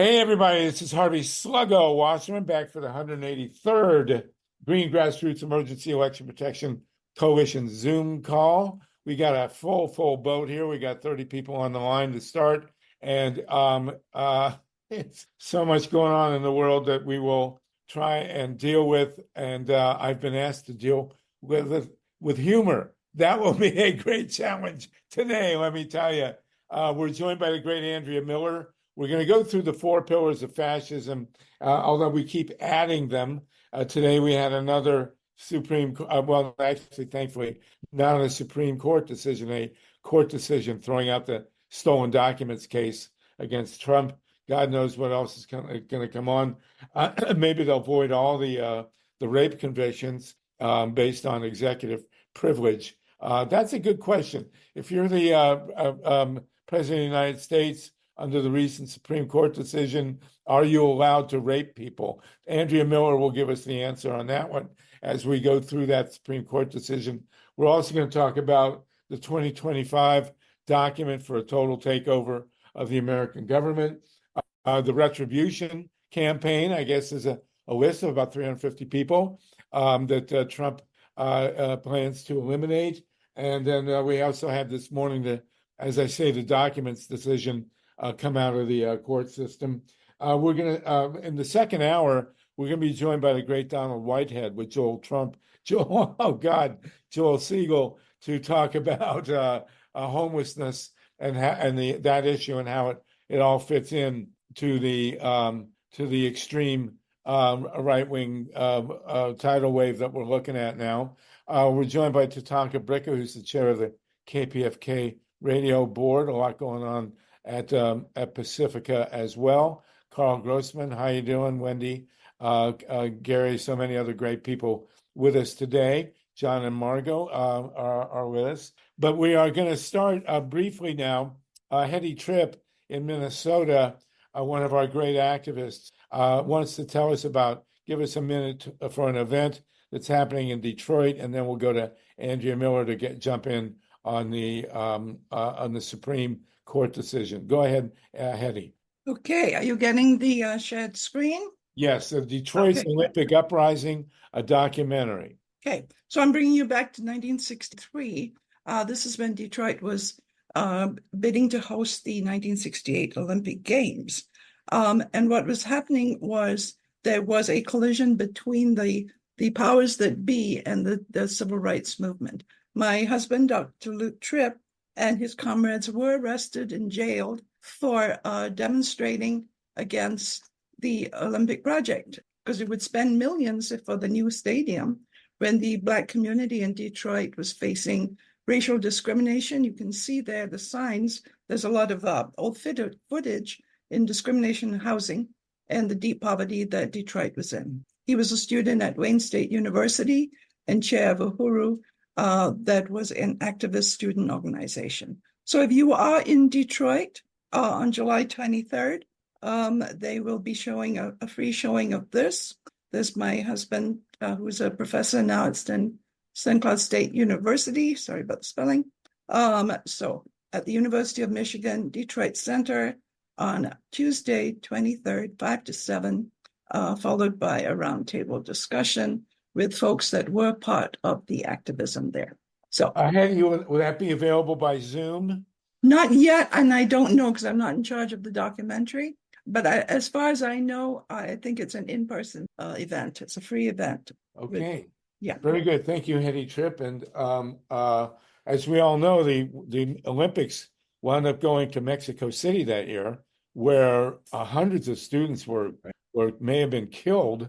Hey, everybody, this is Harvey Sluggo Wasserman back for the 183rd Green Grassroots Emergency Election Protection Coalition Zoom call. We got a full boat here. We got 30 people on the line to start. And it's so much going on in the world that we will try and deal with. And I've been asked to deal with humor. That will be a great challenge today, let me tell you. We're joined by the great Andrea Miller. We're going to go through the four pillars of fascism, although we keep adding them. Today we had another thankfully, not a Supreme Court decision, a court decision throwing out the stolen documents case against Trump. God knows what else is going to come on. Maybe they'll void all the rape convictions based on executive privilege. That's a good question. If you're the President of the United States, under the recent Supreme Court decision, are you allowed to rape people? Andrea Miller will give us the answer on that one as we go through that Supreme Court decision. We're also going to talk about the 2025 document for a total takeover of the American government. The retribution campaign, I guess, is a list of about 350 people that Trump plans to eliminate. And then we also had this morning, as I say, the documents decision come out of the court system. We're going to, in the second hour, we're going to be joined by the great Donald Whitehead with Joel Siegel, to talk about homelessness and that issue and how it all fits in to the extreme right-wing tidal wave that we're looking at now. We're joined by Tatanka Bricka, who's the chair of the KPFK radio board. A lot going on at Pacifica as well. Carl Grossman, how you doing? Wendy, Gary, so many other great people with us today. John and Margot are with us. But we are going to start briefly now. HEDY TRIPP in Minnesota, one of our great activists, wants to tell us give us a minute for an event that's happening in Detroit, and then we'll go to Andrea Miller to jump in on the Supreme Court decision. Go ahead, HEDY. Okay, are you getting the shared screen? Yes, Detroit's Olympic Uprising, a documentary. Okay, so I'm bringing you back to 1963. This is when Detroit was bidding to host the 1968 Olympic Games. And what was happening was there was a collision between the powers that be and the civil rights movement. My husband, Dr. Luke Tripp, and his comrades were arrested and jailed for demonstrating against the Olympic project, because it would spend millions for the new stadium when the Black community in Detroit was facing racial discrimination. You can see there the signs. There's a lot of old footage in discrimination in housing and the deep poverty that Detroit was in. He was a student at Wayne State University and chair of Uhuru, that was an activist student organization. So if you are in Detroit on July 23rd, they will be showing a free showing of this. There's my husband, who's a professor now at St. Cloud State University. Sorry about the spelling. So at the University of Michigan, Detroit Center on Tuesday, 23rd, 5 to 7, followed by a roundtable discussion with folks that were part of the activism there. So will that be available by Zoom? Not yet, and I don't know because I'm not in charge of the documentary. But as far as I know, I think it's an in-person event. It's a free event. Okay. Yeah. Very good. Thank you, HEDY TRIPP. And as we all know, the Olympics wound up going to Mexico City that year, where hundreds of students may have been killed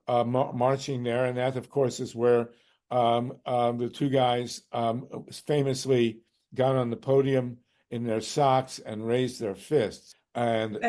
marching there. And that, of course, is where the two guys famously got on the podium in their socks and raised their fists. And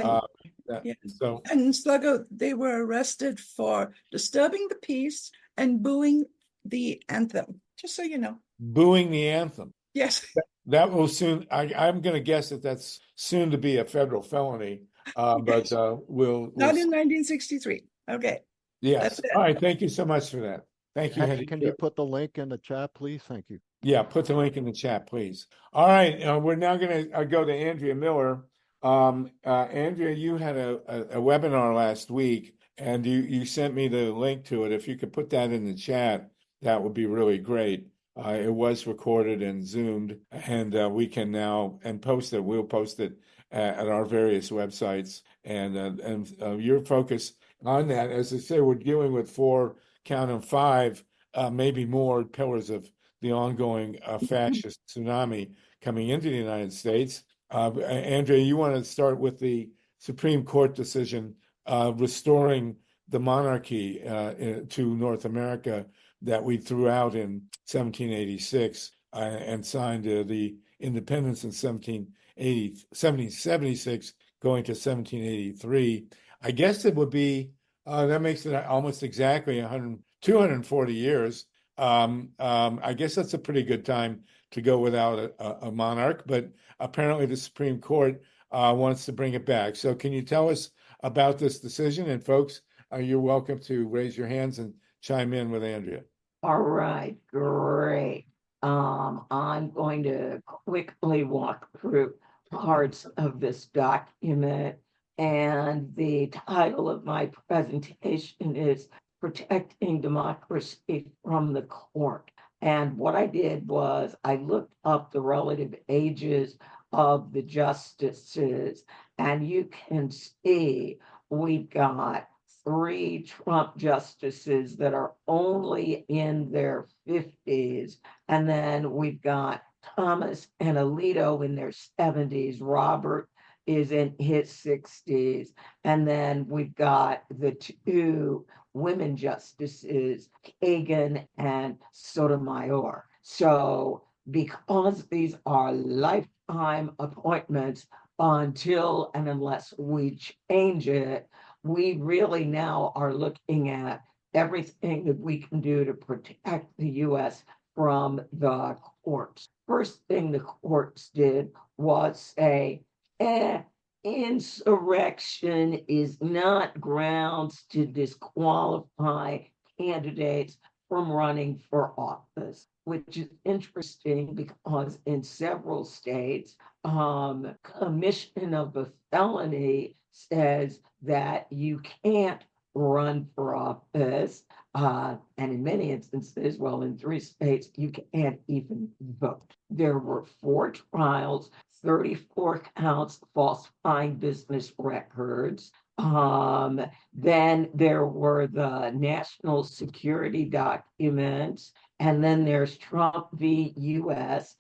Sluggo, they were arrested for disturbing the peace and booing the anthem, just so you know. Booing the anthem. Yes. That will soon, I'm going to guess that's soon to be a federal felony. But we'll not in 1963. Okay. Yes. All right. Thank you so much for that. Thank you, HEDY. Can you put the link in the chat, please? Thank you. Yeah, put the link in the chat, please. All right. We're now going to go to Andrea Miller. Andrea, you had a webinar last week, and you sent me the link to it. If you could put that in the chat, that would be really great. It was recorded and zoomed, and we can now and post it. We'll post it at our various websites, and your focus on that. As I say, we're dealing with four, count them five, maybe more pillars of the ongoing fascist tsunami coming into the United States. Andrea, you want to start with the Supreme Court decision restoring the monarchy to North America that we threw out in 1786 and signed the independence in 1776, going to 1783. I guess it would be, that makes it almost exactly 240 years. I guess that's a pretty good time to go without a monarch, but apparently the Supreme Court wants to bring it back. So can you tell us about this decision? And folks, you're welcome to raise your hands and chime in with Andrea. All right, great. I'm going to quickly walk through parts of this document, and the title of my presentation is Protecting Democracy from the Court. And what I did was I looked up the relative ages of the justices, and you can see we've got 3 Trump justices that are only in their 50s. And then we've got Thomas and Alito in their 70s. Robert is in his 60s. And then we've got the 2 women justices, Kagan and Sotomayor. So because these are lifetime appointments until and unless we change it, we really now are looking at everything that we can do to protect the U.S. from the courts. First thing the courts did was say, insurrection is not grounds to disqualify candidates from running for office, which is interesting because in several states, commission of a felony says that you can't run for office. And in many instances, well, in 3 states, you can't even vote. There were 4 trials, 34 counts falsifying business records. Then there were the national security documents, and then there's Trump v. U.S.,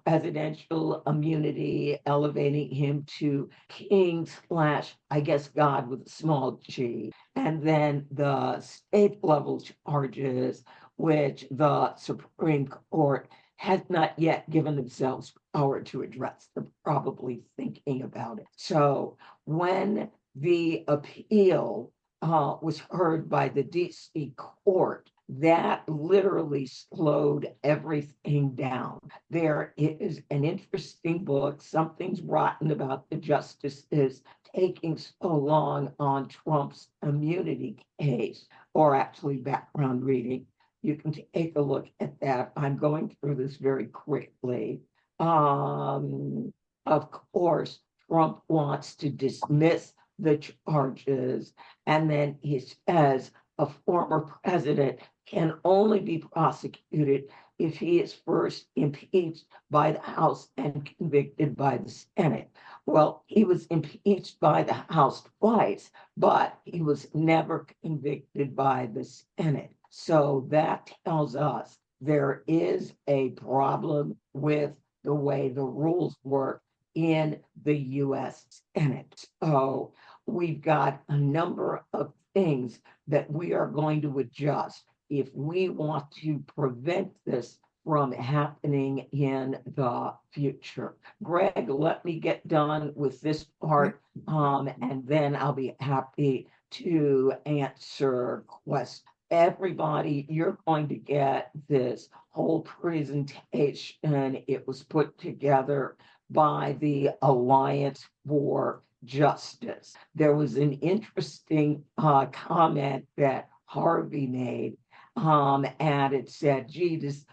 presidential immunity, elevating him to king / I guess God with a small g, and then the state level charges, which the Supreme Court has not yet given themselves power to address. They're probably thinking about it. So when the appeal was heard by the DC court, that literally slowed everything down. There is an interesting book, Something's Rotten About the Justices Taking So Long on Trump's Immunity Case, or actually background reading. You can take a look at that. I'm going through this very quickly. Of course, Trump wants to dismiss the charges, and then he says a former president can only be prosecuted if he is first impeached by the House and convicted by the Senate. Well, he was impeached by the House twice, but he was never convicted by the Senate. So that tells us there is a problem with the way the rules work in the U.S. Senate. So we've got a number of things that we are going to adjust if we want to prevent this from happening in the future. Greg, let me get done with this part, and then I'll be happy to answer questions. Everybody, you're going to get this whole presentation. It was put together by the Alliance for Justice. There was an interesting comment that Harvey made, and it said, gee, does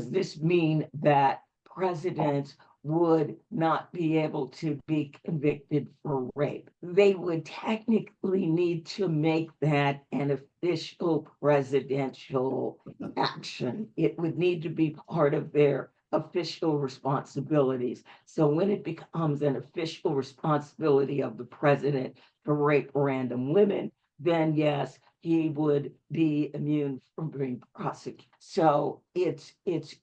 this mean that presidents would not be able to be convicted for rape. They would technically need to make that an official presidential action. It would need to be part of their official responsibilities. So when it becomes an official responsibility of the president to rape random women, then yes, he would be immune from being prosecuted. So it's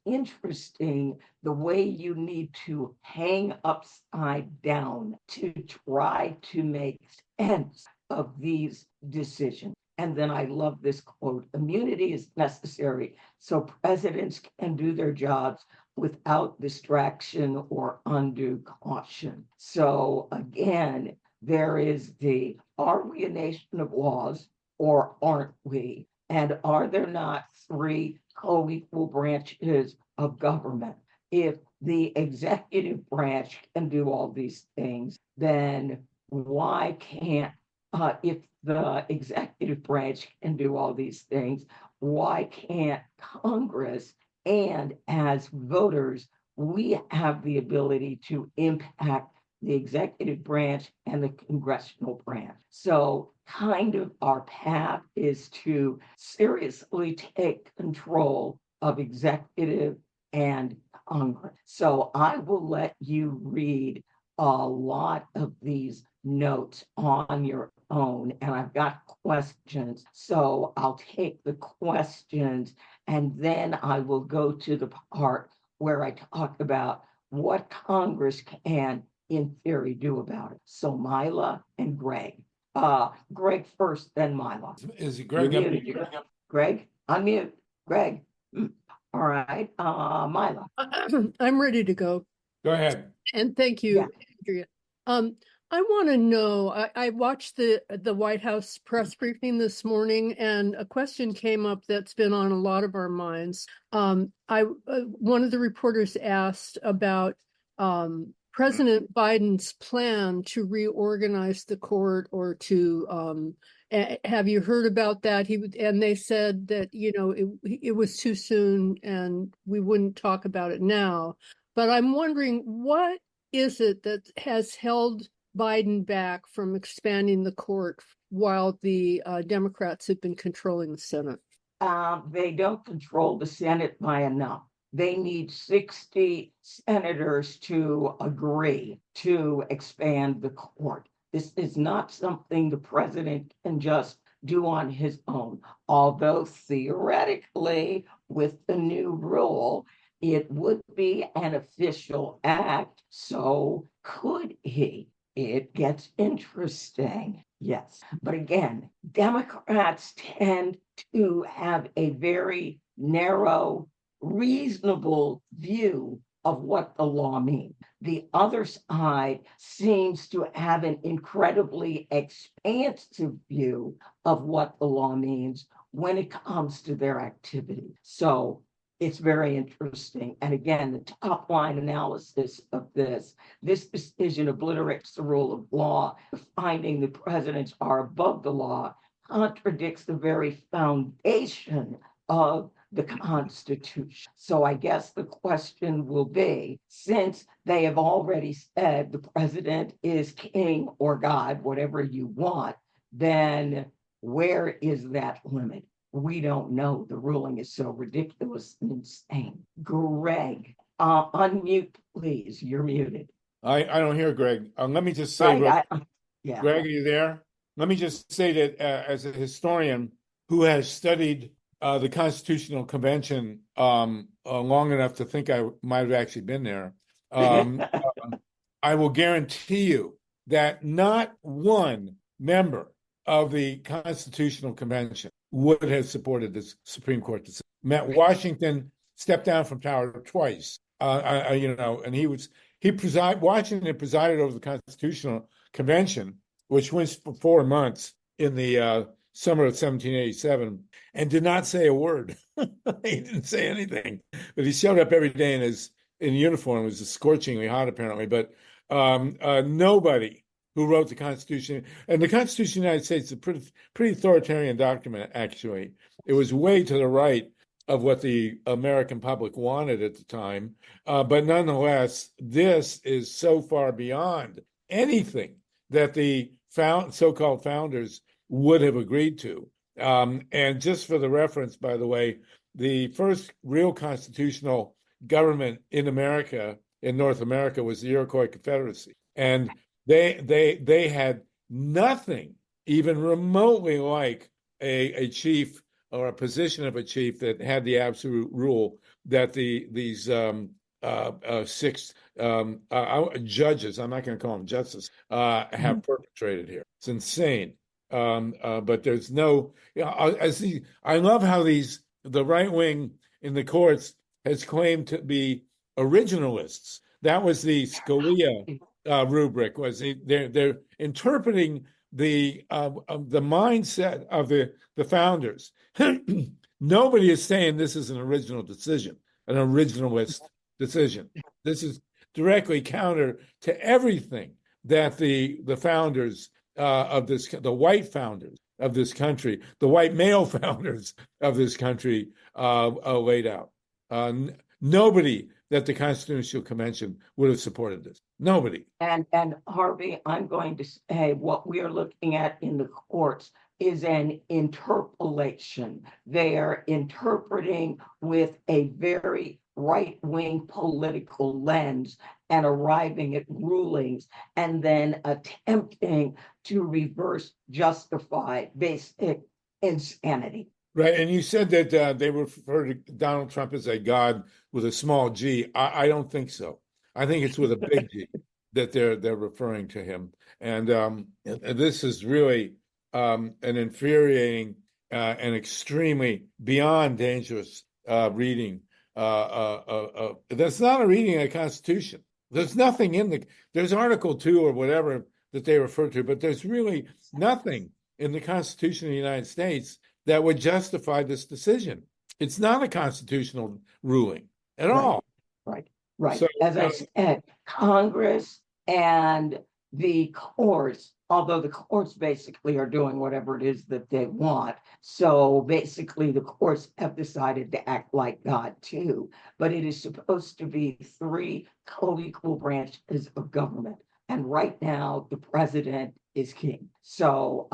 interesting the way you need to hang upside down to try to make sense of these decisions. And then I love this quote: immunity is necessary so presidents can do their jobs without distraction or undue caution. So again, there is the, are we a nation of laws or aren't we? And are there not three co-equal branches of government? If the executive branch can do all these things, then why can't, if the executive branch can do all these things, why can't Congress? And as voters, we have the ability to impact the executive branch and the congressional branch. So kind of our path is to seriously take control of executive and Congress. So I will let you read a lot of these notes on your own, and I've got questions. So I'll take the questions and then I will go to the part where I talk about what Congress can, in theory, do about it. So MYLA and Greg. Greg first, then MYLA. Is it Greg? You're muted. Greg, unmute. Greg. All right. MYLA. I'm ready to go. Go ahead. And thank you, Andrea. I want to know, I watched the White House press briefing this morning, and a question came up that's been on a lot of our minds. One of the reporters asked about President Biden's plan to reorganize the court, or to have you heard about that? And they said that, you know, it was too soon and we wouldn't talk about it now. But I'm wondering, what is it that has held Biden back from expanding the court while the Democrats have been controlling the Senate? They don't control the Senate by enough. They need 60 senators to agree to expand the court. This is not something the president can just do on his own, although theoretically, with the new rule, it would be an official act. So could he? It gets interesting. Yes. But again, Democrats tend to have a very narrow, reasonable view of what the law means. The other side seems to have an incredibly expansive view of what the law means when it comes to their activity. So it's very interesting. And again, the top line analysis of this decision obliterates the rule of law. Finding the presidents are above the law contradicts the very foundation of the Constitution. So I guess the question will be, since they have already said the president is king or God, whatever you want, then where is that limit? We don't know. The ruling is so ridiculous and insane. Greg, unmute, please. You're muted. I don't hear Greg. Let me just say, Yeah. Greg, are you there? Let me just say that as a historian who has studied the Constitutional Convention long enough to think I might have actually been there, I will guarantee you that not one member of the Constitutional Convention would have supported this Supreme Court decision. Washington stepped down from power twice, and Washington presided over the Constitutional Convention, which went for 4 months in the summer of 1787, and did not say a word. He didn't say anything, but he showed up every day in uniform. It was scorchingly hot, apparently. But nobody who wrote the Constitution, and the Constitution of the United States is a pretty authoritarian document, actually. It was way to the right of what the American public wanted at the time. But nonetheless, this is so far beyond anything that the so-called founders would have agreed to. And just for the reference, by the way, the first real constitutional government in America, in North America, was the Iroquois Confederacy. And they had nothing even remotely like a chief or a position of a chief that had the absolute rule that these six judges, I'm not going to call them justices, have perpetrated here. It's insane. But there's no, I love how the right wing in the courts has claimed to be originalists. That was the Scalia rubric. They're interpreting the mindset of the founders. Nobody is saying this is an original decision, an originalist decision. This is directly counter to everything that the founders the white founders of this country, the white male founders of this country laid out. Nobody that the Constitutional Convention would have supported this. Nobody. And Harvey, I'm going to say what we are looking at in the courts is an interpolation. They are interpreting with a very right-wing political lens and arriving at rulings and then attempting to reverse justify basic insanity. Right. And you said that they refer to Donald Trump as a god with a small g. I don't think so. I think it's with a big G that they're referring to him. And this is really an infuriating and extremely beyond dangerous reading. That's not a reading of the Constitution. There's nothing there's Article 2 or whatever that they refer to, but there's really nothing in the Constitution of the United States that would justify this decision. It's not a constitutional ruling at all. Right. So, as I said, Congress and the courts, although the courts basically are doing whatever it is that they want. So basically the courts have decided to act like God too, but it is supposed to be three co-equal branches of government. And right now the president is king. So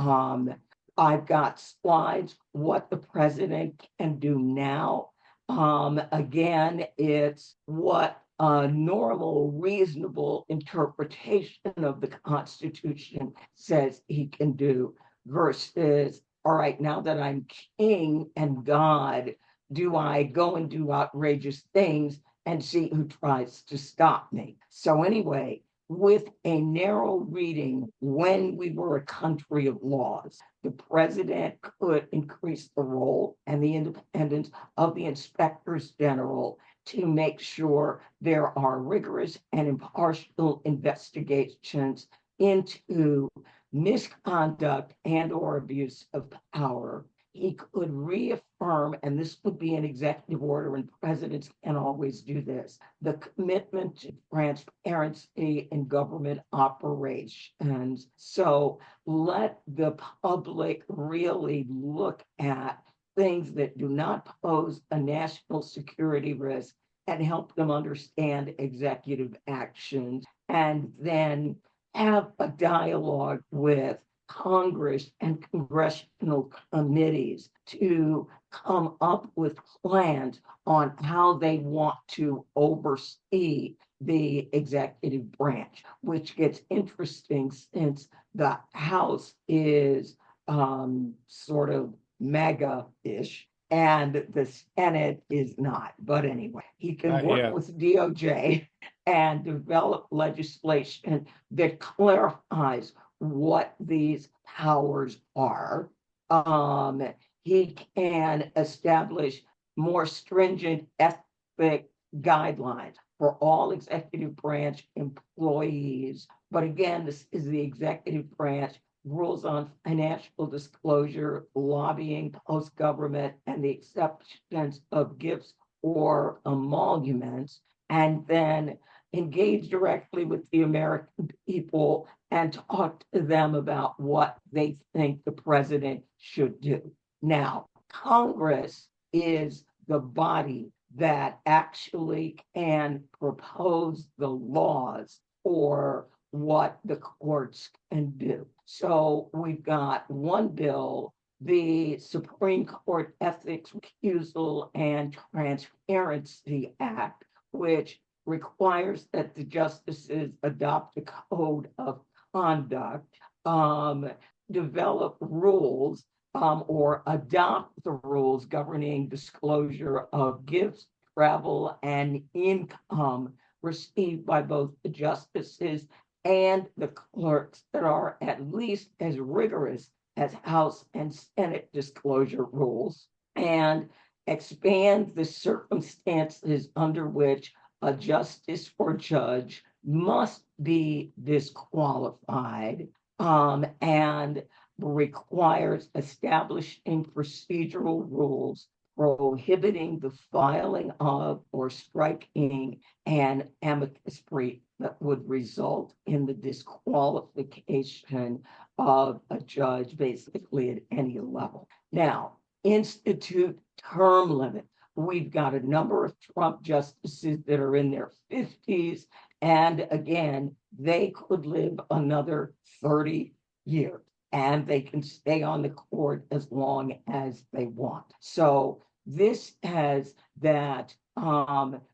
I've got slides, what the president can do now. Again, it's what a normal, reasonable interpretation of the Constitution says he can do versus, all right, now that I'm king and God, do I go and do outrageous things and see who tries to stop me? So anyway, with a narrow reading, when we were a country of laws, the president could increase the role and the independence of the inspectors general to make sure there are rigorous and impartial investigations into misconduct and or abuse of power. He could reaffirm, and this would be an executive order, and presidents can always do this, the commitment to transparency in government operations. So let the public really look at things that do not pose a national security risk and help them understand executive actions, and then have a dialogue with Congress and congressional committees to come up with plans on how they want to oversee the executive branch, which gets interesting since the House is sort of MAGA-ish and the Senate is not. But anyway, he can work with DOJ and develop legislation that clarifies what these powers are. He can establish more stringent ethic guidelines for all executive branch employees. But again, this is the executive branch, rules on financial disclosure, lobbying, post-government, and the acceptance of gifts or emoluments, and then engage directly with the American people and talk to them about what they think the president should do. Now, Congress is the body that actually can propose the laws or what the courts can do. So we've got one bill, the Supreme Court Ethics, Recusal, and Transparency Act, which requires that the justices adopt a code of conduct, develop rules, or adopt the rules governing disclosure of gifts, travel, and income received by both the justices and the clerks that are at least as rigorous as House and Senate disclosure rules, and expand the circumstances under which a justice or judge must be disqualified, and requires establishing procedural rules prohibiting the filing of or striking an amicus brief that would result in the disqualification of a judge basically at any level. Now, institute term limit. We've got a number of Trump justices that are in their 50s, and again, they could live another 30 years. And they can stay on the court as long as they want. So this has that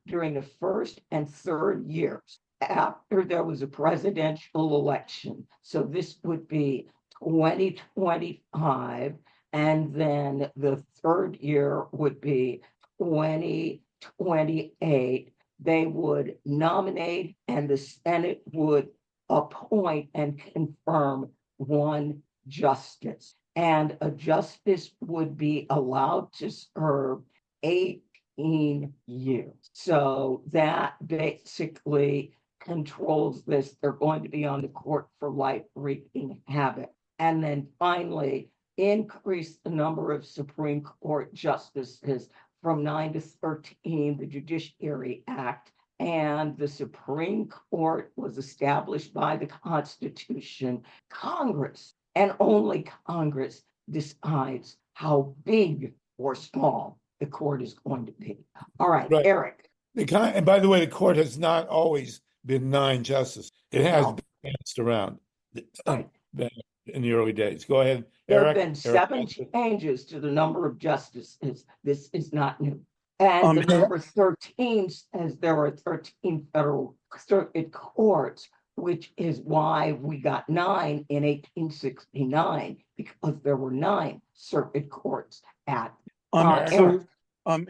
during the first and third years after there was a presidential election. So this would be 2025, and then the third year would be 2028. They would nominate, and the Senate would appoint and confirm one justice, and a justice would be allowed to serve 18 years. So that basically controls this. They're going to be on the court for life, wreaking havoc. And then finally, increase the number of Supreme Court justices from 9 to 13, the Judiciary Act. And the Supreme Court was established by the Constitution. Congress, and only Congress, decides how big or small the court is going to be. All right, Right. Eric. And by the way, the court has not always been 9 justices. It has been bounced around in the early days. Go ahead, There Eric. have been 7 changes to the number of justices. This is not new. And the number 13 says there are 13 federal circuit courts, which is why we got 9 in 1869, because there were 9 circuit courts at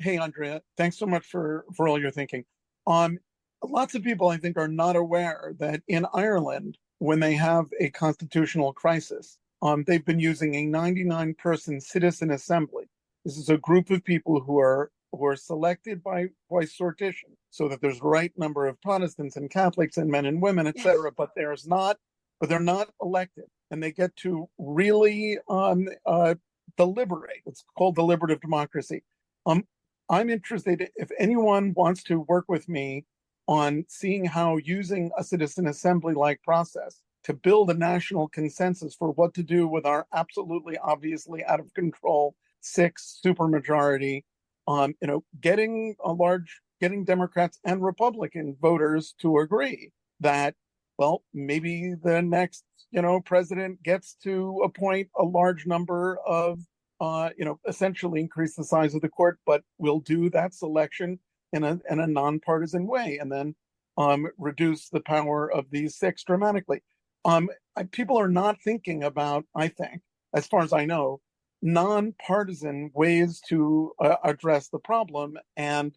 hey, Andrea, thanks so much for all your thinking. Lots of people, I think, are not aware that in Ireland, when they have a constitutional crisis, they've been using a 99-person citizen assembly. This is a group of people who are selected by sortition, so that there's the right number of Protestants and Catholics and men and women, etc. But they're not elected, and they get to really deliberate. It's called deliberative democracy. I'm interested if anyone wants to work with me on seeing how using a citizen assembly-like process to build a national consensus for what to do with our absolutely obviously out of control 6 supermajority, getting Democrats and Republican voters to agree that, well, maybe the next, president gets to appoint a large number of, essentially increase the size of the court, but will do that selection in a nonpartisan way, and then reduce the power of these 6 dramatically. People are not thinking about, I think, as far as I know, nonpartisan ways to address the problem, and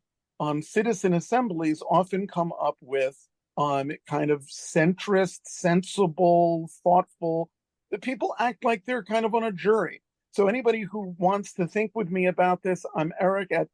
citizen assemblies often come up with kind of centrist, sensible, thoughtful. The people act like they're kind of on a jury. So anybody who wants to think with me about this, I'm Eric at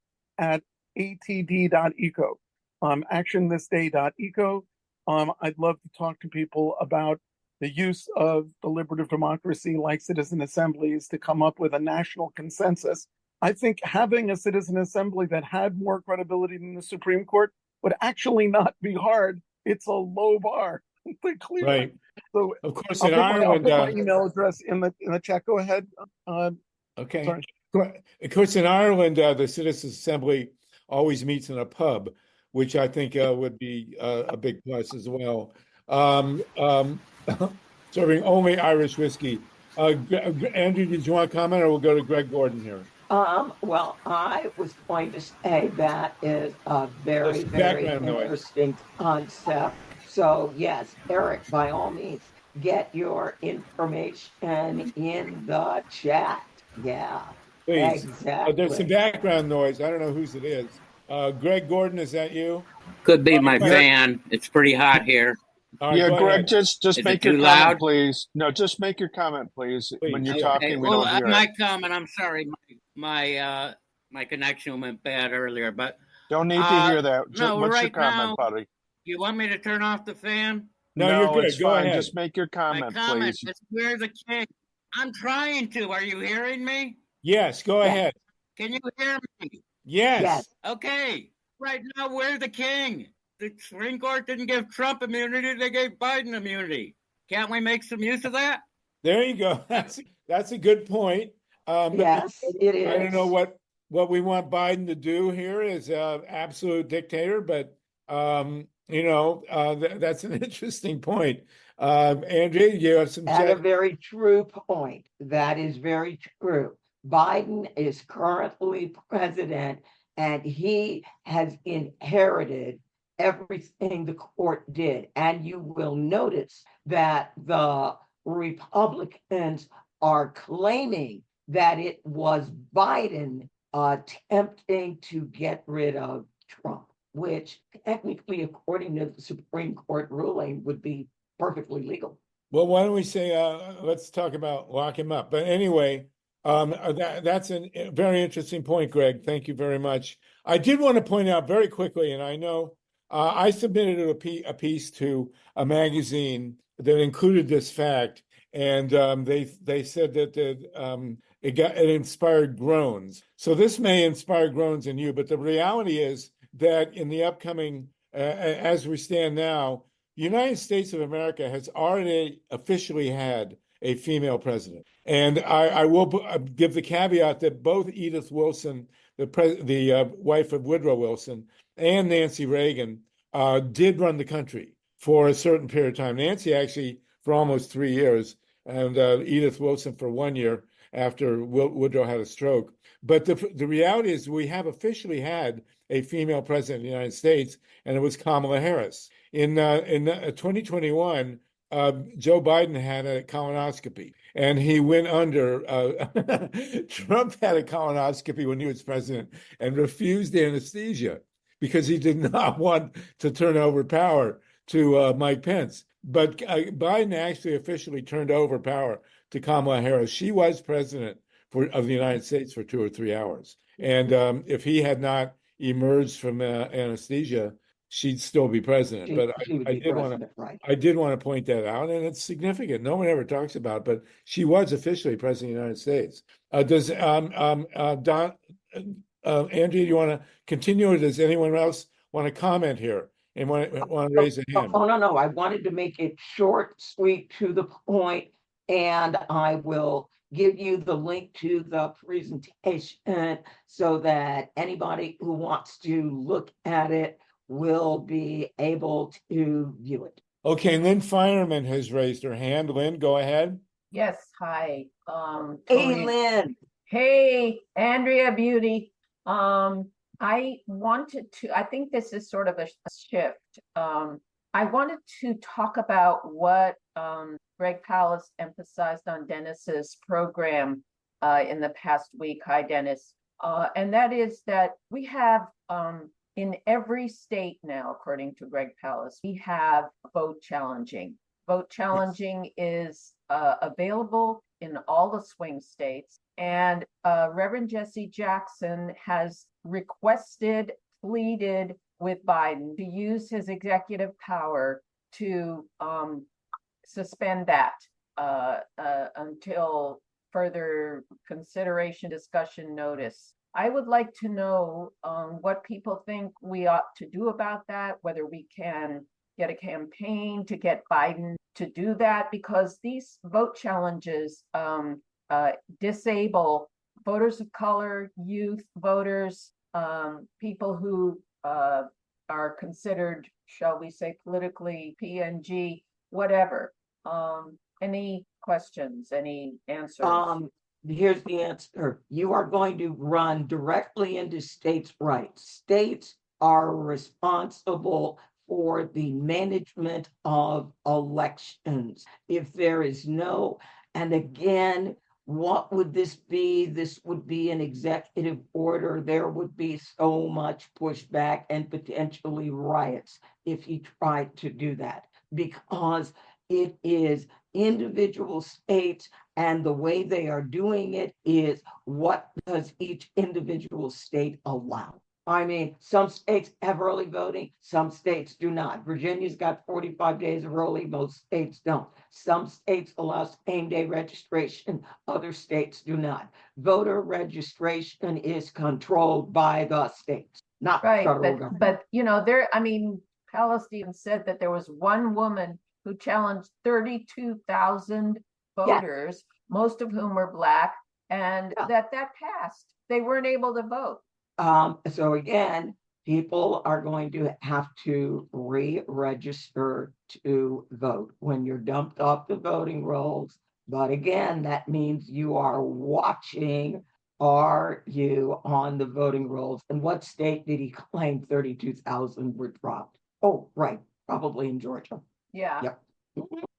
atd.eco, actionthisday.eco. I'd love to talk to people about the use of deliberative democracy like citizen assemblies to come up with a national consensus. I think having a citizen assembly that had more credibility than the Supreme Court would actually not be hard. It's a low bar. Right. So of course, I'll in put Ireland, my email address in the chat. Go ahead. okay. Sorry. Of course, in Ireland, the Citizens Assembly always meets in a pub, which I think would be a big plus as well. Um, um, Serving only Irish whiskey. Andrew, did you want to comment, or we'll go to Greg Gordon here? Well, I was going to say that is a There's very, some very background noise. interesting concept. So yes, Eric, by all means, get your information in the chat. Yeah, Please. There's some exactly. background noise. I don't know whose it is. Greg Gordon, is that you? Could be my Go ahead. fan. It's pretty hot here. All right, Yeah, go Greg, ahead. just Is make it your too comment, loud? please. No, just make your comment, please. When Please. you're Yeah. talking, we Well, don't hear my it. comment, I'm sorry, my connection went bad earlier, but Don't need to hear that. no, What's your right comment, now, buddy? you want me to turn off the fan? No, you're good. It's Go fine. ahead. Just make your My comment, comment please. is we're the king. I'm trying to. Are you hearing me? Yes, go Yes. ahead. Can you hear me? Yes. Yes. Okay. Right now, we're the king. The Supreme Court didn't give Trump immunity, they gave Biden immunity. Can't we make some use of that? There you go. That's a good point. Yes, it is. I don't know what we want Biden to do here as an absolute dictator, but that's an interesting point. Andrea, you have some At a very true point. That is very true. Biden is currently president, and he has inherited everything the court did. And you will notice that the Republicans are claiming that it was Biden attempting to get rid of Trump, which technically, according to the Supreme Court ruling, would be perfectly legal. Well, why don't we say let's talk about lock him up? But anyway, that's a very interesting point, Greg. Thank you very much. I did want to point out very quickly, and I know I submitted a piece to a magazine that included this fact, and they said that it inspired groans. So this may inspire groans in you, but the reality is that in the upcoming, as we stand now, the United States of America has already officially had a female president. And I will give the caveat that both Edith Wilson, the wife of Woodrow Wilson, and Nancy Reagan did run the country for a certain period of time. Nancy actually for almost 3 years, and Edith Wilson for 1 year after Woodrow had a stroke. But the reality is we have officially had a female president of the United States, and it was Kamala Harris. In 2021, Joe Biden had a colonoscopy, and he went under. Trump had a colonoscopy when he was president and refused anesthesia because he did not want to turn over power to Mike Pence. But Biden actually officially turned over power to Kamala Harris. She was president of the United States for 2 or 3 hours. And if he had not emerged from anesthesia, she'd still be president. But I did want to point that out, and it's significant. No one ever talks about it, but she was officially president of the United States. Andrea, do you want to continue, or does anyone else want to comment here and want to raise a hand? Oh, no. I wanted to make it short, sweet, to the point, and I will give you the link to the presentation so that anybody who wants to look at it will be able to view it. Okay, Lynn Finerman has raised her hand. Lynn, go ahead. Yes, hi. Hey, Tony. Lynn. Hey, Andrea Beauty. I think this is sort of a shift. I wanted to talk about what Greg Palast emphasized on Dennis's program in the past week. Hi, Dennis. And that is that we have in every state now, according to Greg Palast, we have vote challenging. Vote challenging is available in all the swing states. And Reverend Jesse Jackson has requested, pleaded with Biden to use his executive power to suspend that until further consideration, discussion, notice. I would like to know what people think we ought to do about that, whether we can get a campaign to get Biden to do that, because these vote challenges disable voters of color, youth voters, people who are considered, shall we say, politically PNG, whatever. Any questions, any answers? Here's the answer. You are going to run directly into states' rights. States are responsible for the management of elections. If there is no, and again, what would this be? This would be an executive order. There would be so much pushback and potentially riots if he tried to do that, because it is individual states, and the way they are doing it is what does each individual state allow? I mean, some states have early voting, some states do not. Virginia's got 45 days of early, most states don't. Some states allow same day registration, other states do not. Voter registration is controlled by the states, not the Right, federal government. but I mean, Palestine said that there was one woman who challenged 32,000 voters, most of whom were Black, and that passed. They weren't able to vote. So again, people are going to have to re-register to vote when you're dumped off the voting rolls. But again, that means you are watching, are you on the voting rolls? And what state did he claim 32,000 were dropped? Oh, right, probably in Georgia. Yeah. Yep.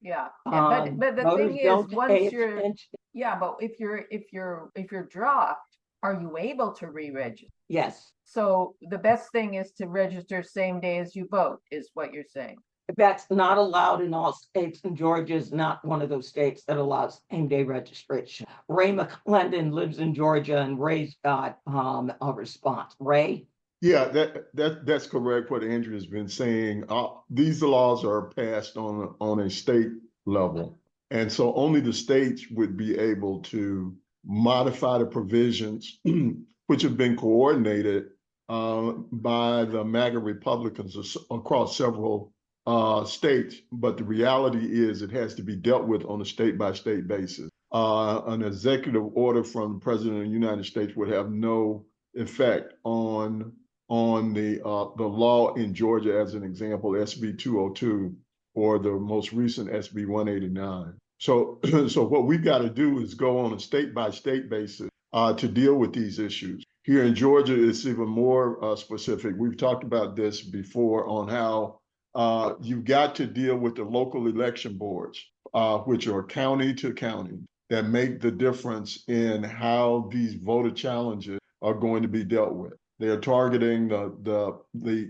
Yeah. But the thing is, once you're, attention. yeah, but if you're dropped, are you able to re-register? Yes. So the best thing is to register same day as you vote, is what you're saying. That's not allowed in all states, and Georgia is not one of those states that allows same-day registration. Ray McClendon lives in Georgia, and Ray's got a response. Ray? Yeah, that's correct. What Andrea's been saying. These laws are passed on a state level, and so only the states would be able to modify the provisions, which have been coordinated by the MAGA Republicans across several states. But the reality is it has to be dealt with on a state-by-state basis. An executive order from the President of the United States would have no effect on the law in Georgia, as an example, SB 202, or the most recent SB 189. So what we've got to do is go on a state-by-state basis to deal with these issues. Here in Georgia, it's even more specific. We've talked about this before on how you've got to deal with the local election boards, which are county to county, that make the difference in how these voter challenges are going to be dealt with. They are targeting the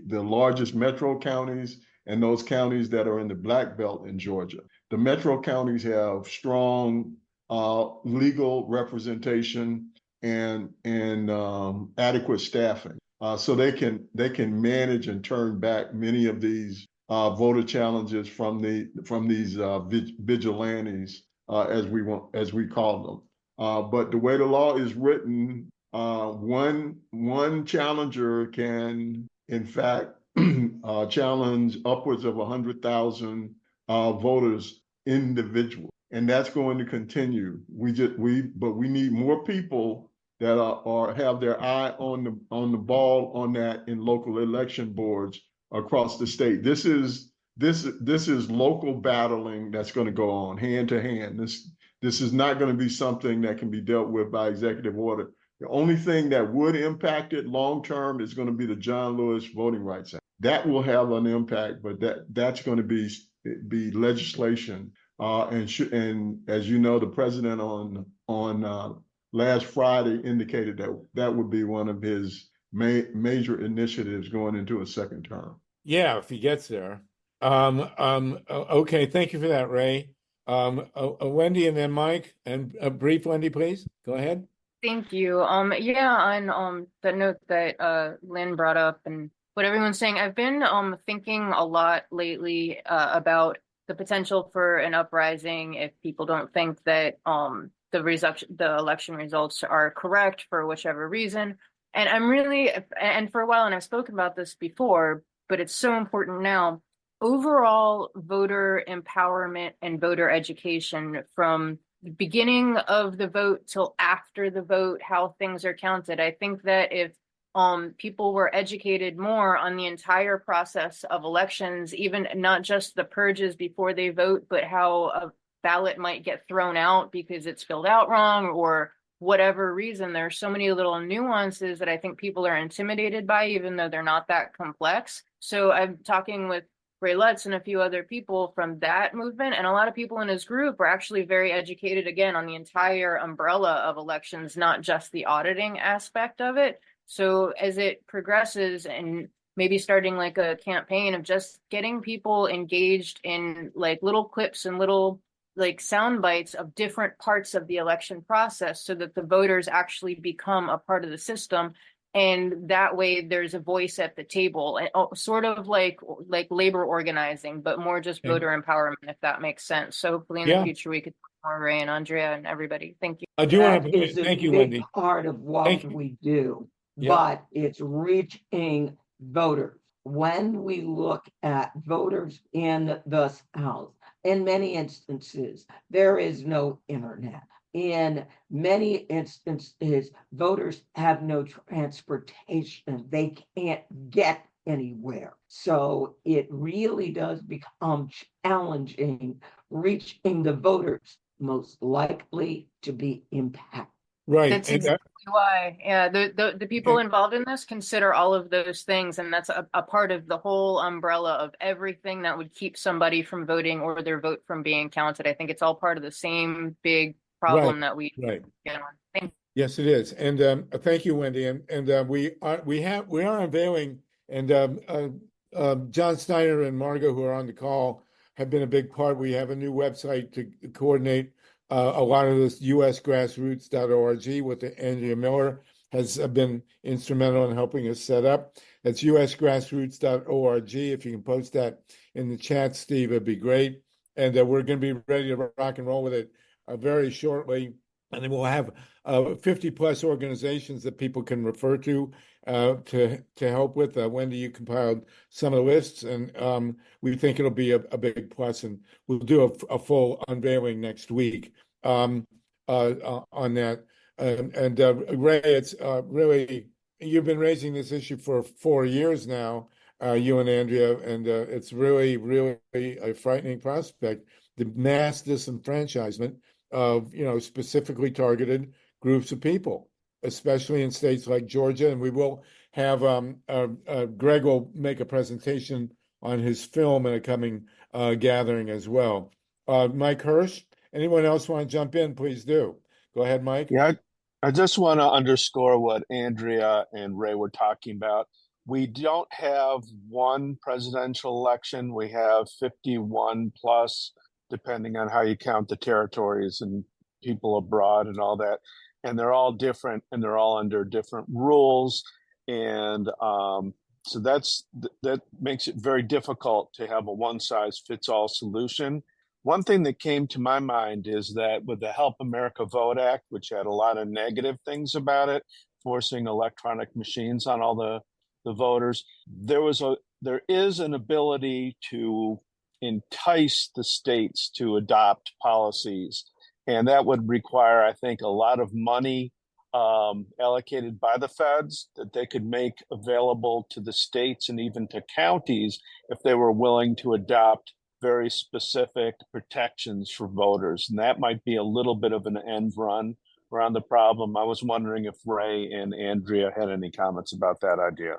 largest metro counties and those counties that are in the Black Belt in Georgia. The metro counties have strong legal representation and adequate staffing, so they can manage and turn back many of these voter challenges from these vigilantes, as we call them. But the way the law is written, one challenger can, in fact, challenge upwards of 100,000 voters individually, and that's going to continue. But we need more people that have their eye on the ball on that in local election boards across the state. This is local battling that's going to go on hand to hand. This is not going to be something that can be dealt with by executive order. The only thing that would impact it long term is going to be the John Lewis Voting Rights Act. That will have an impact, but that's going to be legislation. And as you know, the president on last Friday indicated that would be one of his major initiatives going into a second term. Yeah, if he gets there. Okay, thank you for that, Ray. Wendy and then Mike, and a brief Wendy, please. Go ahead. Thank you. Yeah, on the note that Lynn brought up and what everyone's saying, I've been thinking a lot lately about the potential for an uprising if people don't think that the election results are correct for whichever reason. And I'm really, and for a while, and I've spoken about this before, but it's so important now, overall voter empowerment and voter education from beginning of the vote till after the vote, how things are counted. I think that if people were educated more on the entire process of elections, even not just the purges before they vote, but how a ballot might get thrown out because it's filled out wrong or whatever reason. There are so many little nuances that I think people are intimidated by, even though they're not that complex. So I'm talking with Ray Lutz and a few other people from that movement, and a lot of people in his group are actually very educated, again, on the entire umbrella of elections, not just the auditing aspect of it. So as it progresses, and maybe starting like a campaign of just getting people engaged in like little clips and little like sound bites of different parts of the election process so that the voters actually become a part of the system. And that way there's a voice at the table, and sort of like labor organizing, but more just voter empowerment, if that makes sense. So hopefully in the future we could talk more, Ray and Andrea and everybody. Thank you. I do want That to is a thank you, big Wendy. part of what we do, Yeah. but it's reaching voters. When we look at voters in the South, in many instances, there is no internet. In many instances, voters have no transportation. They can't get anywhere. So it really does become challenging reaching the voters most likely to be impacted. Right. That's exactly why. Yeah, the people involved in this consider all of those things, and that's a part of the whole umbrella of everything that would keep somebody from voting or their vote from being counted. I think it's all part of the same big problem that we get on. Thank you. Yes, it is. And thank you, Wendy. And we are unveiling, and John Steiner and Margot, who are on the call, have been a big part. We have a new website to coordinate a lot of this, usgrassroots.org, with Andrea Miller has been instrumental in helping us set up. That's usgrassroots.org. If you can post that in the chat, Steve, it'd be great. And we're going to be ready to rock and roll with it very shortly. And then we'll have 50 plus organizations that people can refer to help with. Wendy, you compiled some of the lists, and we think it'll be a big plus. And we'll do a full unveiling next week on that. Ray, it's really, you've been raising this issue for 4 years now, you and Andrea, and it's really, really a frightening prospect. The mass disenfranchisement of, specifically targeted groups of people, especially in states like Georgia. And we will have Greg will make a presentation on his film in a coming gathering as well. Mike Hirsch, anyone else want to jump in? Please do. Go ahead, Mike. Yeah, I just want to underscore what Andrea and Ray were talking about. We don't have one presidential election. We have 51 plus, depending on how you count the territories and people abroad and all that. And they're all different, and they're all under different rules. And so that makes it very difficult to have a one-size-fits-all solution. One thing that came to my mind is that with the Help America Vote Act, which had a lot of negative things about it, forcing electronic machines on all the voters, there is an ability to entice the states to adopt policies. And that would require, I think, a lot of money allocated by the feds that they could make available to the states and even to counties if they were willing to adopt very specific protections for voters. And that might be a little bit of an end run around the problem. I was wondering if Ray and Andrea had any comments about that idea.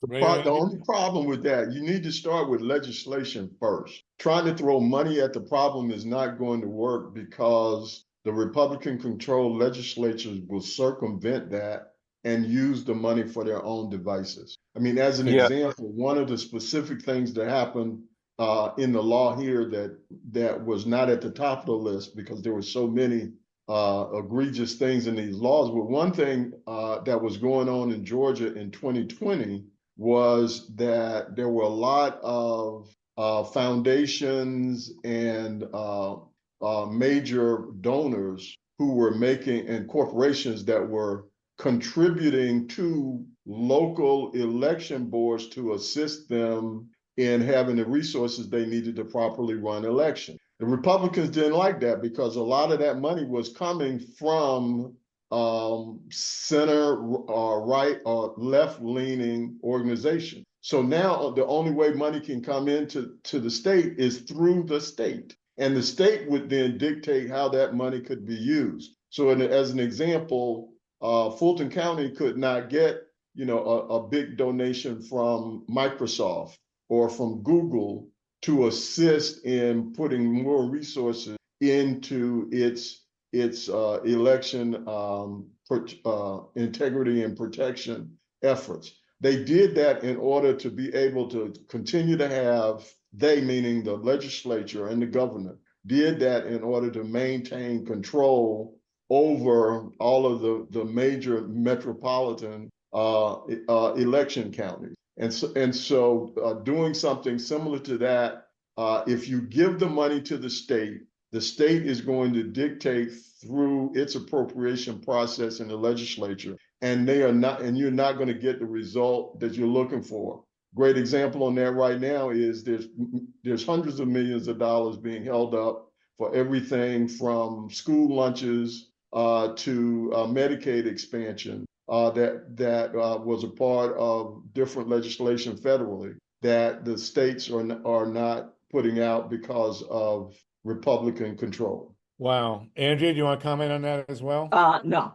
The only problem with that, you need to start with legislation first. Trying to throw money at the problem is not going to work because the Republican-controlled legislatures will circumvent that and use the money for their own devices. I mean, as an example, one of the specific things that happened in the law here that was not at the top of the list because there were so many egregious things in these laws. But one thing that was going on in Georgia in 2020 was that there were a lot of foundations and major donors who were making, and corporations that were contributing to local election boards to assist them in having the resources they needed to properly run elections. The Republicans didn't like that because a lot of that money was coming from center right or left-leaning organization. So now the only way money can come into the state is through the state. And the state would then dictate how that money could be used. So as an example, Fulton County could not get, a big donation from Microsoft or from Google to assist in putting more resources into its election integrity and protection efforts. They did that in order to be able to continue to have, they meaning the legislature and the governor, did that in order to maintain control over all of the major metropolitan election counties. And so doing something similar to that, if you give the money to the state is going to dictate through its appropriation process in the legislature, and you're not going to get the result that you're looking for. Great example on that right now is there's hundreds of millions of dollars being held up for everything from school lunches to Medicaid expansion that was a part of different legislation federally that the states are not putting out because of Republican control. Wow. Andrea, do you want to comment on that as well? No.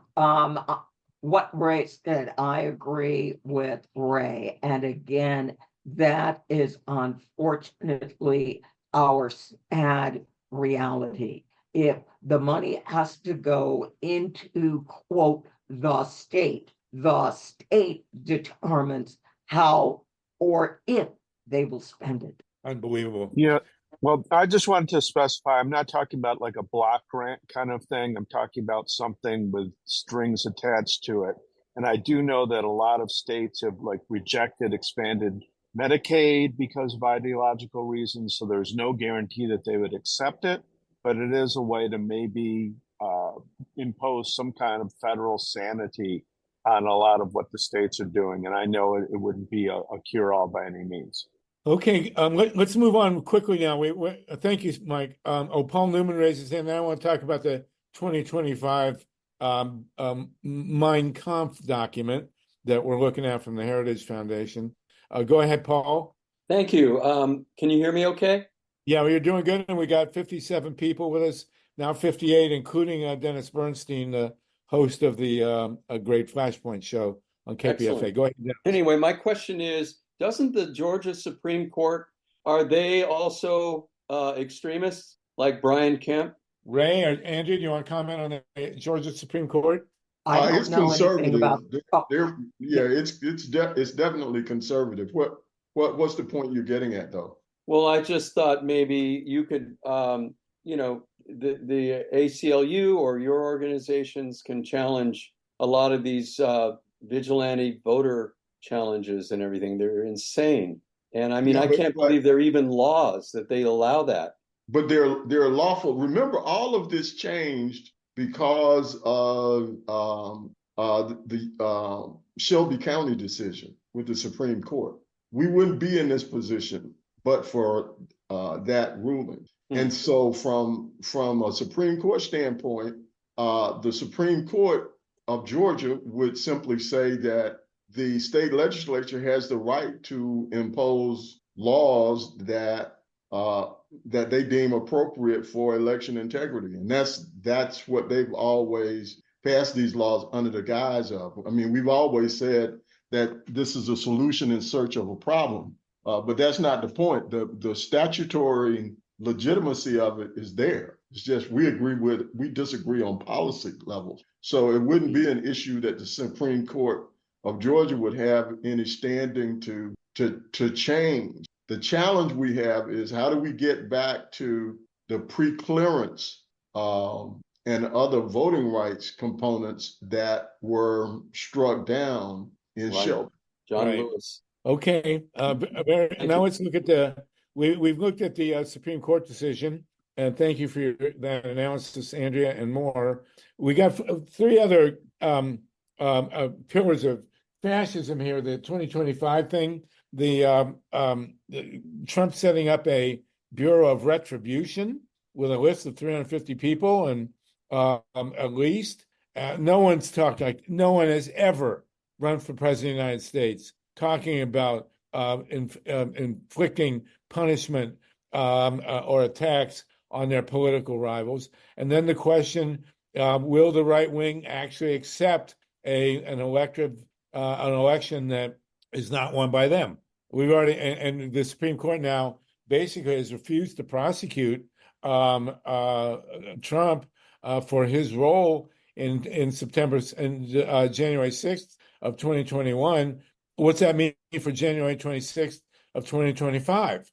What Ray said, I agree with Ray. And again, that is unfortunately our sad reality. If the money has to go into, quote, the state determines how or if they will spend it. Unbelievable. Yeah. Well, I just wanted to specify, I'm not talking about like a block grant kind of thing. I'm talking about something with strings attached to it. And I do know that a lot of states have like rejected expanded Medicaid because of ideological reasons. So there's no guarantee that they would accept it, but it is a way to maybe impose some kind of federal sanity on a lot of what the states are doing. And I know it wouldn't be a cure-all by any means. Okay, let's move on quickly now. Thank you, Mike. Paul Newman raises his hand. Now I want to talk about the 2025 Mein Kampf document that we're looking at from the Heritage Foundation. Go ahead, Paul. Thank you. Can you hear me okay? Yeah, well, you're doing good. And we got 57 people with us, now 58, including Dennis Bernstein, the host of the great Flashpoint show on KPFA. Excellent. Go ahead, Dennis. Anyway, my question is, doesn't the Georgia Supreme Court, are they also extremists like Brian Kemp? Ray or Andrew, do you want to comment on the Georgia Supreme Court? It's conservative. It's definitely conservative. What's the point you're getting at, though? Well, I just thought maybe you could, the ACLU or your organizations can challenge a lot of these vigilante voter challenges and everything. They're insane. And I mean, I can't believe there are even laws that they allow that. But they're lawful. Remember, all of this changed because of the Shelby County decision with the Supreme Court. We wouldn't be in this position but for that ruling. And so from a Supreme Court standpoint, the Supreme Court of Georgia would simply say that the state legislature has the right to impose laws that they deem appropriate for election integrity. And that's what they've always passed these laws under the guise of. I mean, we've always said that this is a solution in search of a problem, but that's not the point. The statutory legitimacy of it is there. It's just we disagree on policy levels. So it wouldn't be an issue that the Supreme Court of Georgia would have any standing to change. The challenge we have is how do we get back to the pre-clearance and other voting rights components that were struck down in Shelby. John Lewis. Okay. Now let's look at we've looked at the Supreme Court decision, and thank you for that analysis, Andrea, and more. We got three other pillars of fascism here: the 2025 thing, the Trump setting up a Bureau of Retribution, with a list of 350 people and at least. No one has ever run for president of the United States talking about inflicting punishment or attacks on their political rivals. And then the question, will the right wing actually accept an election that is not won by them? We've already, and the Supreme Court now basically has refused to prosecute Trump for his role in January 6th of 2021. What's that mean for January 26th of 2025?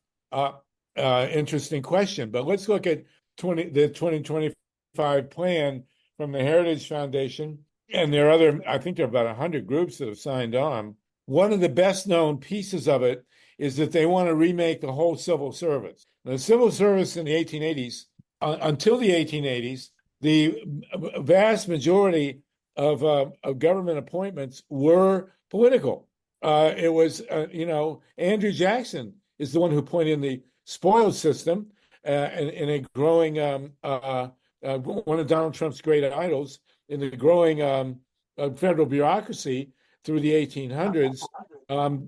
Interesting question. But let's look at the 2025 plan from the Heritage Foundation. And there are I think there are about 100 groups that have signed on. One of the best known pieces of it is that they want to remake the whole civil service. Now, the civil service in the 1880s, until the 1880s, the vast majority of government appointments were political. It was, Andrew Jackson is the one who pointed in the spoils system in a growing, one of Donald Trump's great idols, in the growing federal bureaucracy through the 1800s.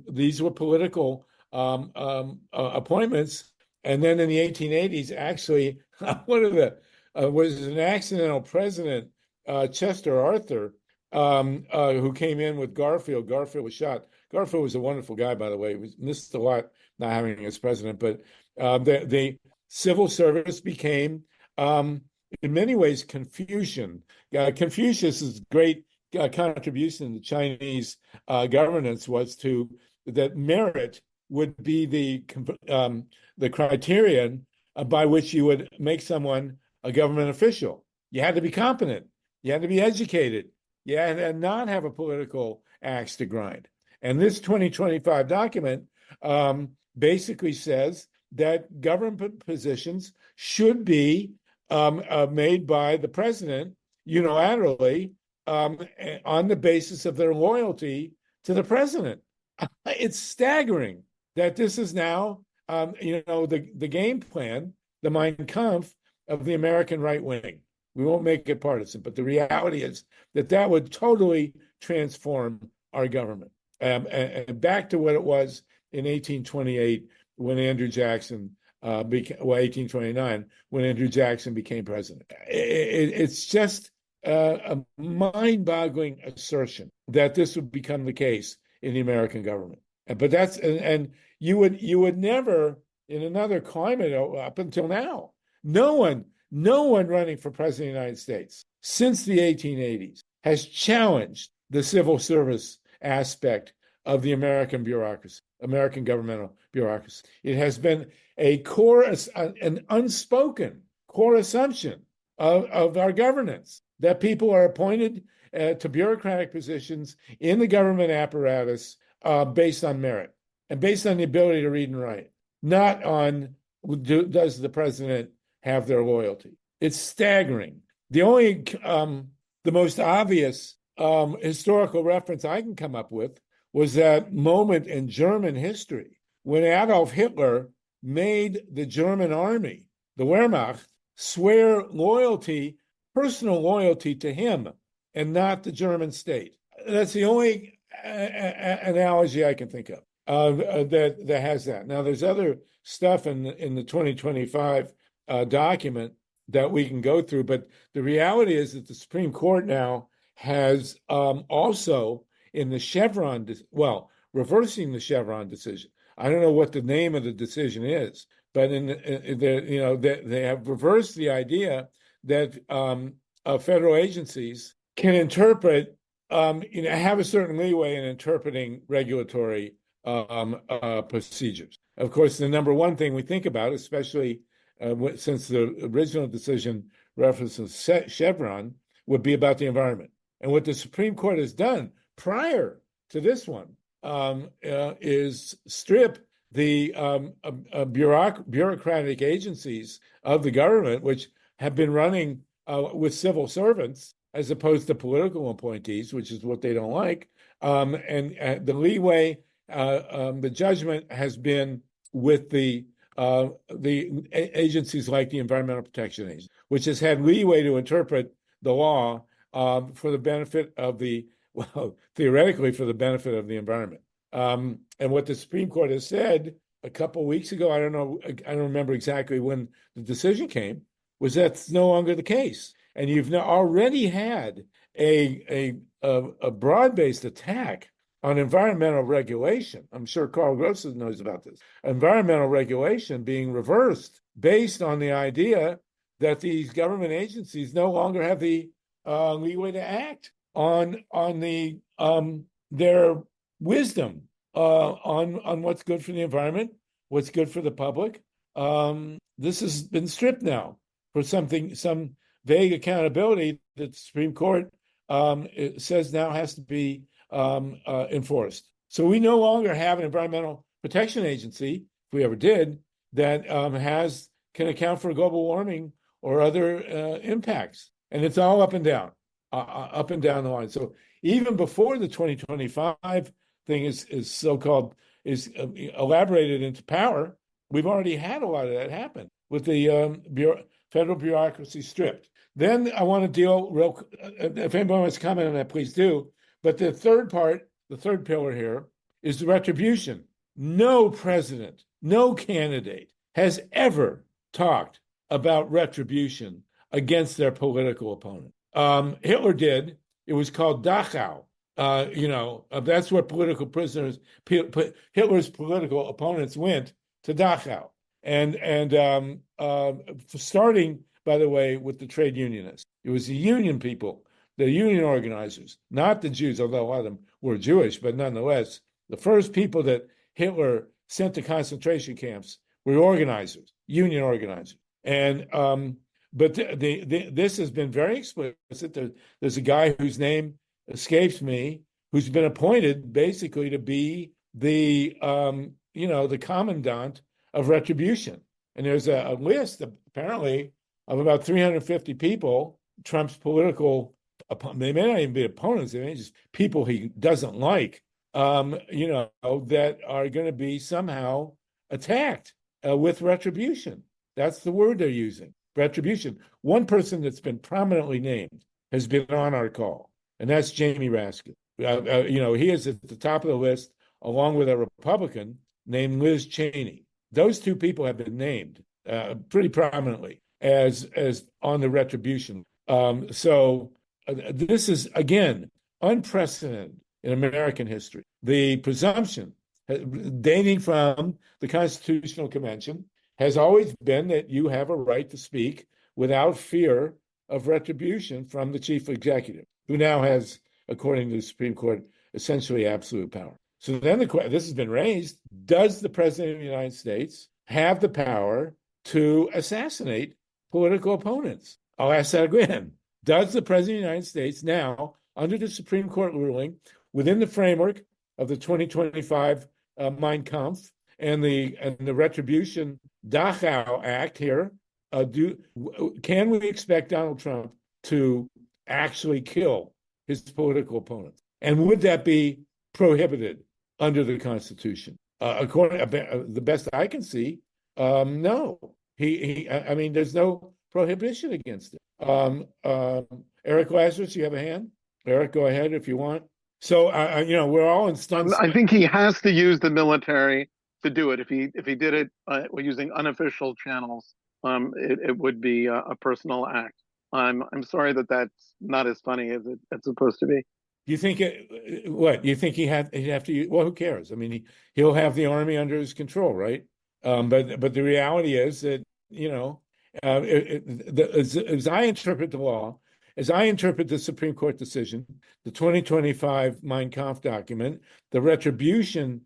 These were political appointments. And then in the 1880s, actually, one of the was an accidental president, Chester Arthur, who came in with Garfield. Garfield was shot. Garfield was a wonderful guy, by the way. He was missed a lot not having him as president. But the civil service became, in many ways, Confucian. Confucius's great contribution to Chinese governance was that merit would be the criterion by which you would make someone a government official. You had to be competent. You had to be educated. You had to not have a political axe to grind. And this 2025 document basically says that government positions should be made by the president unilaterally on the basis of their loyalty to the president. It's staggering that this is now, the game plan, the Mein Kampf of the American right wing. We won't make it partisan, but the reality is that would totally transform our government. And back to what it was in 1828 when Andrew Jackson 1829 when Andrew Jackson became president. It's just a mind-boggling assertion that this would become the case in the American government. But and you would never, in another climate up until now, no one running for president of the United States since the 1880s has challenged the civil service aspect of the American bureaucracy, American governmental bureaucracy. It has been an unspoken core assumption of our governance that people are appointed to bureaucratic positions in the government apparatus based on merit and based on the ability to read and write, not on does the president have their loyalty. It's staggering. The most obvious historical reference I can come up with was that moment in German history when Adolf Hitler made the German army, the Wehrmacht, swear personal loyalty to him and not the German state. That's the only analogy I can think of that has that. Now, there's other stuff in the 2025 document that we can go through, but the reality is that the Supreme Court now has also in the Chevron, reversing the Chevron decision. I don't know what the name of the decision is, but they have reversed the idea that federal agencies can interpret, have a certain leeway in interpreting regulatory procedures. Of course, the number one thing we think about, especially since the original decision references Chevron, would be about the environment. And what the Supreme Court has done prior to this one is strip the bureaucratic agencies of the government, which have been running with civil servants as opposed to political appointees, which is what they don't like. And the leeway, the judgment has been with the agencies like the Environmental Protection Agency, which has had leeway to interpret the law for the benefit of theoretically for the benefit of the environment. And what the Supreme Court has said a couple of weeks ago, I don't remember exactly when the decision came, was that's no longer the case. And you've now already had a broad-based attack on environmental regulation. I'm sure Carl Gross knows about this. Environmental regulation being reversed based on the idea that these government agencies no longer have the leeway to act on their wisdom on what's good for the environment, what's good for the public. This has been stripped now for some vague accountability that the Supreme Court says now has to be enforced. So we no longer have an environmental protection agency, if we ever did, that can account for global warming or other impacts. And it's all up and down the line. So even before the 2025 thing is so-called elaborated into power, we've already had a lot of that happen with the federal bureaucracy stripped. Then I want to deal if anybody wants to comment on that, please do. But the third pillar here is the retribution. No president, no candidate has ever talked about retribution against their political opponent. Hitler did. It was called Dachau. That's where political prisoners, Hitler's political opponents went to Dachau. And starting, by the way, with the trade unionists. It was the union people, the union organizers, not the Jews, although a lot of them were Jewish, but nonetheless, the first people that Hitler sent to concentration camps were organizers, union organizers. And but this has been very explicit. There's a guy whose name escapes me, who's been appointed basically to be the commandant of retribution. And there's a list, apparently, of about 350 people, Trump's political, they may not even be opponents, they may be just people he doesn't like, that are going to be somehow attacked with retribution. That's the word they're using, retribution. One person that's been prominently named has been on our call, and that's Jamie Raskin. He is at the top of the list, along with a Republican named Liz Cheney. Those two people have been named pretty prominently as on the retribution. So this is, again, unprecedented in American history. The presumption dating from the Constitutional Convention has always been that you have a right to speak without fear of retribution from the chief executive, who now has, according to the Supreme Court, essentially absolute power. So then this has been raised. Does the President of the United States have the power to assassinate political opponents? I'll ask that again. Does the President of the United States now, under the Supreme Court ruling, within the framework of the 2025 Mein Kampf and the Retribution Dachau Act here, can we expect Donald Trump to actually kill his political opponents? And would that be prohibited under the Constitution? According the best I can see, no. There's no prohibition against it. Eric Lazarus, you have a hand? Eric, go ahead if you want. So, we're all in stuns. I think he has to use the military to do it. If he did it using unofficial channels, it would be a personal act. I'm sorry that's not as funny as it's supposed to be. You think you think he'd have to use, well, who cares? I mean, he'll have the army under his control, right? But the reality is that, as I interpret the law, as I interpret the Supreme Court decision, the 2025 Mein Kampf document, the retribution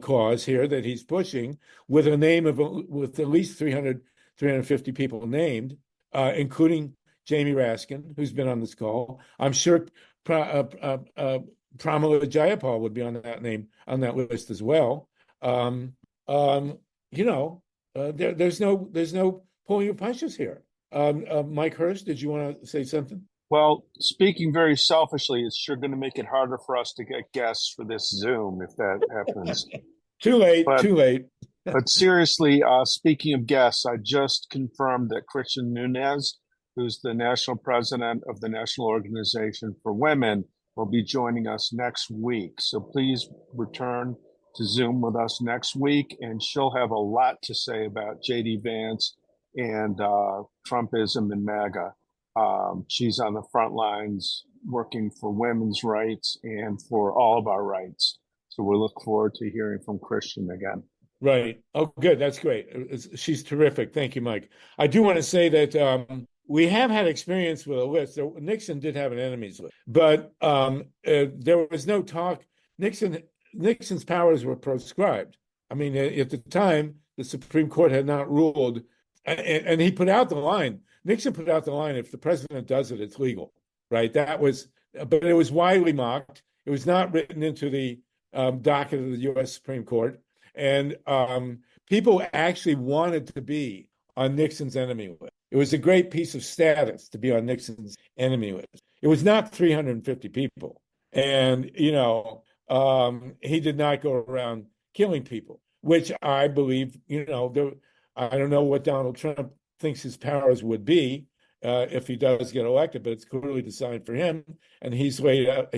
clause here that he's pushing with a name with at least 350 people named, including Jamie Raskin, who's been on this call. I'm sure Pramila Jayapal would be on that list as well. There's no pulling your punches here. Mike Hurst, did you want to say something? Well, speaking very selfishly, it's sure going to make it harder for us to get guests for this Zoom if that happens. Too late. But seriously, speaking of guests, I just confirmed that Christian Nunez, who's the national president of the National Organization for Women, will be joining us next week. So please return to Zoom with us next week, and she'll have a lot to say about J.D. Vance and Trumpism and MAGA. She's on the front lines working for women's rights and for all of our rights. So we look forward to hearing from Christian again. Right. Oh, good. That's great. She's terrific. Thank you, Mike. I do want to say that we have had experience with a list. Nixon did have an enemies list, but there was no talk. Nixon's powers were proscribed. I mean, at the time, the Supreme Court had not ruled, and he put out the line. Nixon put out the line: if the president does it, it's legal. Right? But it was widely mocked. It was not written into the docket of the U.S. Supreme Court. And people actually wanted to be on Nixon's enemy list. It was a great piece of status to be on Nixon's enemy list. It was not 350 people. And, he did not go around killing people, which I believe, I don't know what Donald Trump thinks his powers would be if he does get elected, but it's clearly designed for him. And he's laid out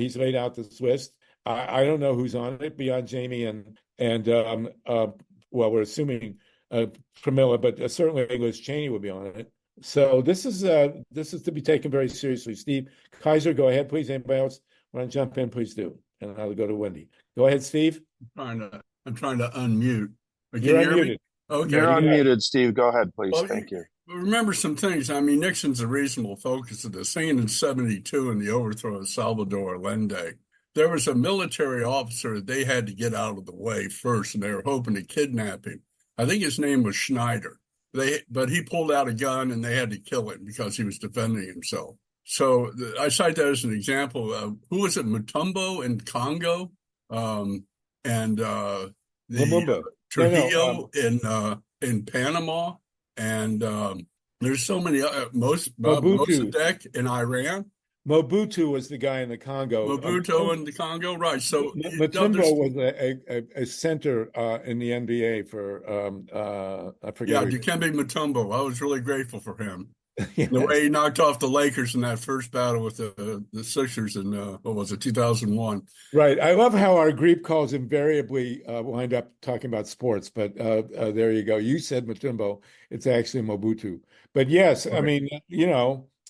this list. I don't know who's on it beyond Jamie and well, we're assuming Pramila, but certainly Liz Cheney will be on it. So this is to be taken very seriously. Steve Kaiser, go ahead, please. Anybody else want to jump in? Please do, and I'll go to Wendy. Go ahead, Steve. I'm trying to unmute. You're unmuted. Okay, you're unmuted, Steve. Go ahead, please. Well, thank you. Remember some things. I mean, Nixon's a reasonable focus of this. Saying in '72 in the overthrow of Salvador Allende, there was a military officer that they had to get out of the way first, and they were hoping to kidnap him. I think his name was Schneider. But he pulled out a gun, and they had to kill him because he was defending himself. So I cite that as an example of, who was it, Mutombo in Congo, Trujillo in Panama, and there's so many, Mossadegh in Iran. Mobutu was the guy in the Congo. Mobutu in the Congo, right. So Mutombo was a center in the NBA for, I forget. Yeah, Dikembe Mutombo. I was really grateful for him. Yes. The way he knocked off the Lakers in that first battle with the Sixers in, 2001. Right. I love how our GREEP calls invariably wind up talking about sports, but there you go. You said Mutombo. It's actually Mobutu. But yes, okay. I mean,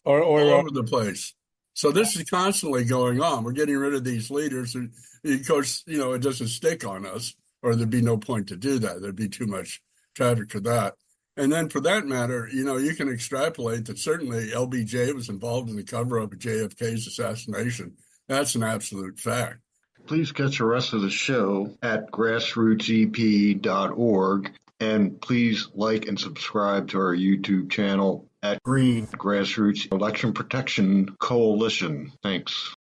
or all over the place. So this is constantly going on. We're getting rid of these leaders. And of course, it doesn't stick on us, or there'd be no point to do that. There'd be too much traffic for that. And then for that matter, you can extrapolate that certainly LBJ was involved in the cover-up of JFK's assassination. That's an absolute fact. Please catch the rest of the show at grassrootsep.org. And please like and subscribe to our YouTube channel at Green Grassroots Election Protection Coalition. Thanks.